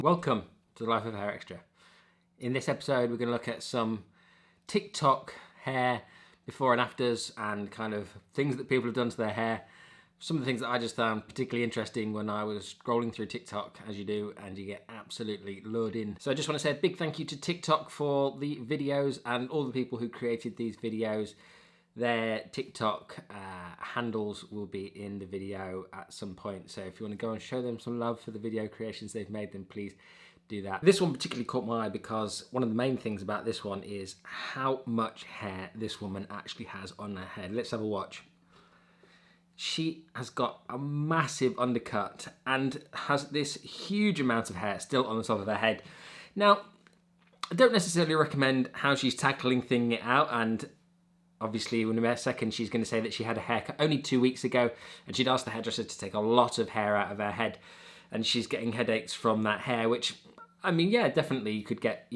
Welcome to the Life of Hair Extra. In this episode, we're going to look at some TikTok hair before and afters and kind of things that people have done to their hair. Some of the things that I just found particularly interesting when I was scrolling through TikTok, as you do, and you get absolutely lured in. So I just want to say a big thank you to TikTok for the videos and all the people who created these videos. Their TikTok handles will be in the video at some point. So if you want to go and show them some love for the video creations they've made, then please do that. This one particularly caught my eye because one of the main things about this one is how much hair this woman actually has on her head. Let's have a watch. She has got a massive undercut and has this huge amount of hair still on the top of her head. Now, I don't necessarily recommend how she's tackling things out, and obviously, in a second, she's going to say that she had a haircut only 2 weeks ago, and she'd asked the hairdresser to take a lot of hair out of her head, and she's getting headaches from that hair, which, I mean, yeah, definitely you could get,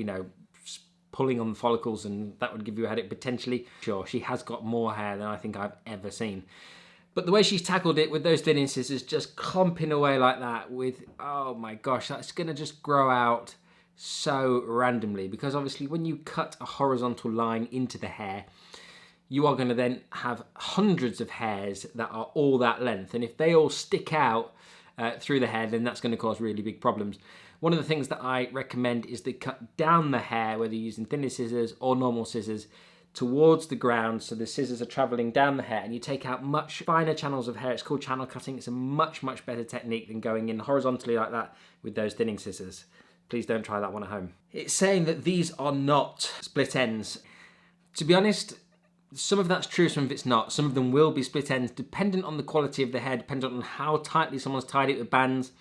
pulling on the follicles, and that would give you a headache potentially. Sure, she has got more hair than I think I've ever seen. But the way she's tackled it with those thinning scissors, just clumping away like that with, oh my gosh, that's going to just grow out so randomly, because obviously when you cut a horizontal line into the hair, you are going to then have hundreds of hairs that are all that length. And if they all stick out through the hair, then that's going to cause really big problems. One of the things that I recommend is to cut down the hair, whether you're using thinning scissors or normal scissors, towards the ground, so the scissors are traveling down the hair and you take out much finer channels of hair. It's called channel cutting. It's a much better technique than going in horizontally like that with those thinning scissors. Please don't try that one at home. It's saying that these are not split ends. To be honest, some of that's true, some of it's not. Some of them will be split ends, dependent on the quality of the hair, dependent on how tightly someone's tied it with bands.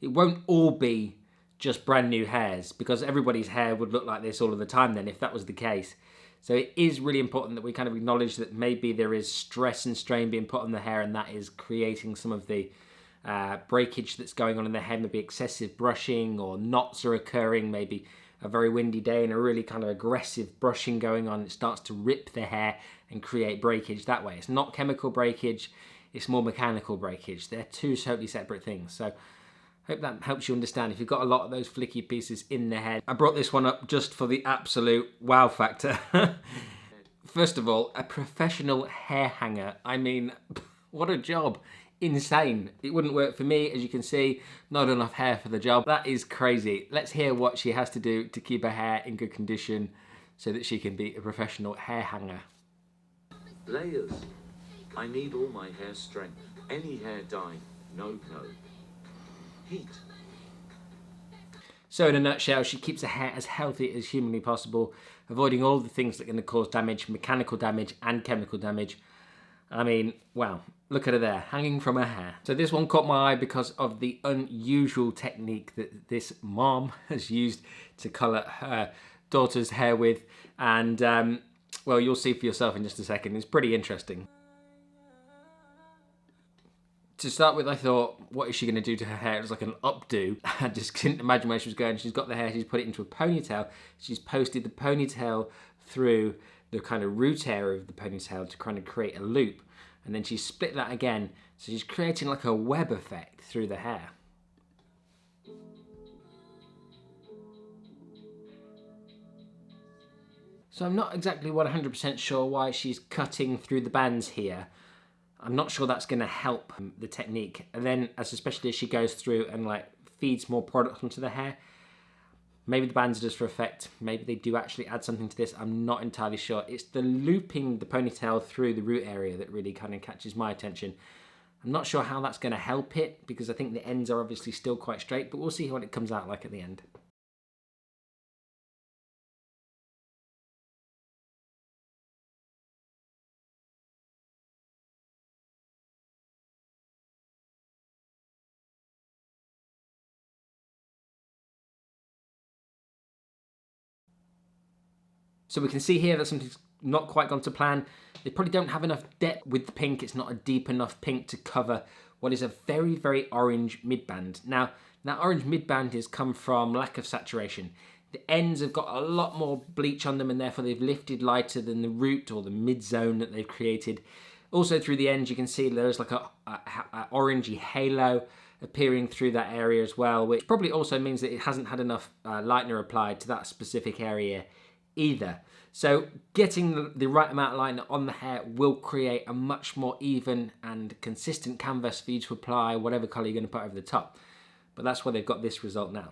It won't all be just brand new hairs, because everybody's hair would look like this all of the time then, if that was the case. So it is really important that we kind of acknowledge that maybe there is stress and strain being put on the hair, and that is creating some of the breakage that's going on in the hair. Maybe excessive brushing, or knots are occurring, maybe a very windy day and a really kind of aggressive brushing going on. It starts to rip the hair and create breakage that way. It's not chemical breakage, it's more mechanical breakage. They're two totally separate things. So hope that helps you understand if you've got a lot of those flicky pieces in the head. I brought this one up just for the absolute wow factor. First of all, a professional hair hanger. I mean, what a job. Insane. It wouldn't work for me, as you can see, not enough hair for the job. That is crazy. Let's hear what she has to do to keep her hair in good condition so that she can be a professional hair hanger. Layers. I need all my hair strength. Any hair dye. No. Heat. So in a nutshell, she keeps her hair as healthy as humanly possible, avoiding all the things that are going to cause damage, mechanical damage and chemical damage. I mean, wow, look at her there, hanging from her hair. So this one caught my eye because of the unusual technique that this mom has used to colour her daughter's hair with. And, well, you'll see for yourself in just a second. It's pretty interesting. To start with, I thought, what is she going to do to her hair? It was like an updo. I just couldn't imagine where she was going. She's got the hair, she's put it into a ponytail. She's posted the ponytail through the kind of root area of the ponytail to kind of create a loop. And then she's split that again. So she's creating like a web effect through the hair. So I'm not exactly 100% sure why she's cutting through the bands here. I'm not sure that's going to help the technique. And then, especially as she goes through and like feeds more product onto the hair, maybe the bands are just for effect. Maybe they do actually add something to this. I'm not entirely sure. It's the looping the ponytail through the root area that really kind of catches my attention. I'm not sure how that's going to help it, because I think the ends are obviously still quite straight, but we'll see what it comes out like at the end. So we can see here that something's not quite gone to plan. They probably don't have enough depth with the pink. It's not a deep enough pink to cover what is a very orange midband. Now, that orange midband has come from lack of saturation. The ends have got a lot more bleach on them, and therefore they've lifted lighter than the root or the mid zone that they've created. Also through the ends, you can see there's like a orangey halo appearing through that area as well, which probably also means that it hasn't had enough lightener applied to that specific area either. So getting the right amount of lightener on the hair will create a much more even and consistent canvas for you to apply whatever colour you're going to put over the top. But that's why they've got this result now.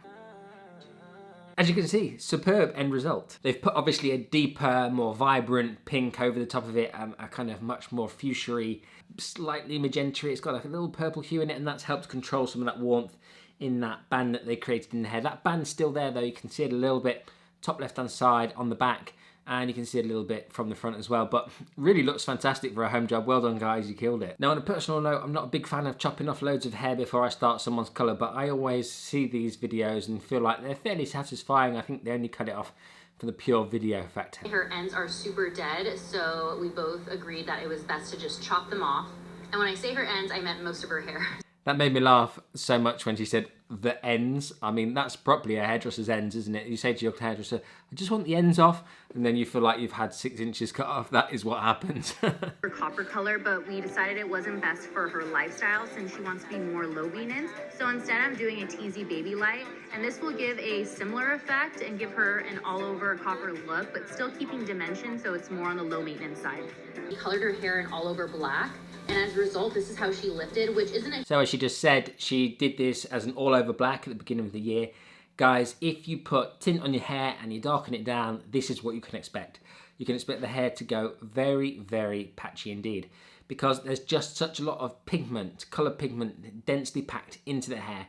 As you can see, superb end result. They've put obviously a deeper, more vibrant pink over the top of it, a kind of much more fuchsia-y, slightly magenta. It's got like a little purple hue in it, and that's helped control some of that warmth in that band that they created in the hair. That band's still there though, you can see it a little bit top left-hand side on the back, and you can see it a little bit from the front as well, but really looks fantastic for a home job. Well done guys, you killed it. Now on a personal note, I'm not a big fan of chopping off loads of hair before I start someone's colour, but I always see these videos and feel like they're fairly satisfying. I think they only cut it off for the pure video factor. Her ends are super dead, so we both agreed that it was best to just chop them off. And when I say her ends, I meant most of her hair. That made me laugh so much when she said the ends. I mean, that's properly a hairdresser's ends, isn't it? You say to your hairdresser, I just want the ends off, and then you feel like you've had 6 inches cut off. That is what happens. Her copper color, but we decided it wasn't best for her lifestyle since she wants to be more low maintenance. So instead I'm doing a teasy baby light, and this will give a similar effect and give her an all over copper look, but still keeping dimension so it's more on the low maintenance side. We colored her hair in all over black. And as a result, this is how she lifted, which isn't a... So as she just said, she did this as an all over black at the beginning of the year. Guys, if you put tint on your hair and you darken it down, this is what you can expect. You can expect the hair to go very, very patchy indeed, because there's just such a lot of pigment, colour pigment, densely packed into the hair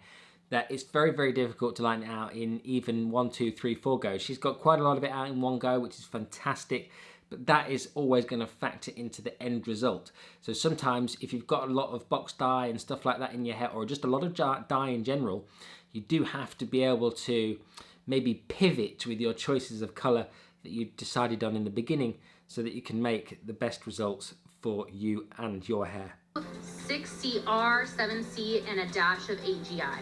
that it's very, very difficult to line it out in even 1, 2, 3, 4 goes. She's got quite a lot of it out in one go, which is fantastic. But that is always going to factor into the end result. So sometimes if you've got a lot of box dye and stuff like that in your hair, or just a lot of dye in general, you do have to be able to maybe pivot with your choices of colour that you decided on in the beginning so that you can make the best results for you and your hair. 6CR, 7C, and a dash of AGI.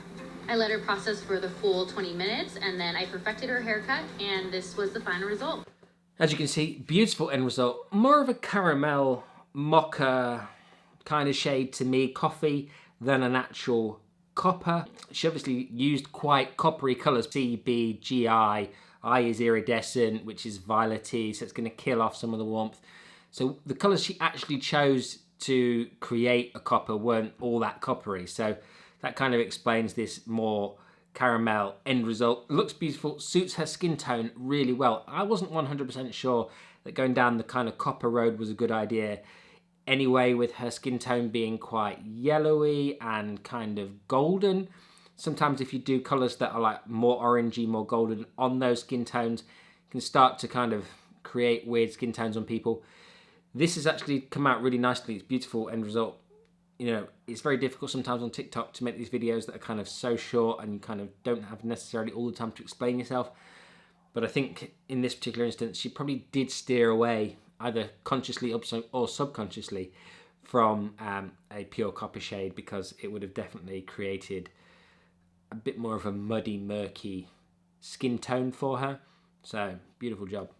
I let her process for the full 20 minutes, and then I perfected her haircut, and this was the final result. As you can see, beautiful end result. More of a caramel mocha kind of shade to me, coffee, than an actual copper. She obviously used quite coppery colours. C, B, G, I is iridescent, which is violet-y, so it's going to kill off some of the warmth. So the colours she actually chose to create a copper weren't all that coppery. So that kind of explains this more caramel end result. Looks beautiful, suits her skin tone really well. I wasn't 100% sure that going down the kind of copper road was a good idea anyway, with her skin tone being quite yellowy and kind of golden. Sometimes if you do colours that are like more orangey, more golden on those skin tones, you can start to kind of create weird skin tones on people. This has actually come out really nicely. It's beautiful end result. You know, it's very difficult sometimes on TikTok to make these videos that are kind of so short and you kind of don't have necessarily all the time to explain yourself. But I think in this particular instance, she probably did steer away, either consciously or subconsciously, from a pure copper shade, because it would have definitely created a bit more of a muddy, murky skin tone for her. So, beautiful job.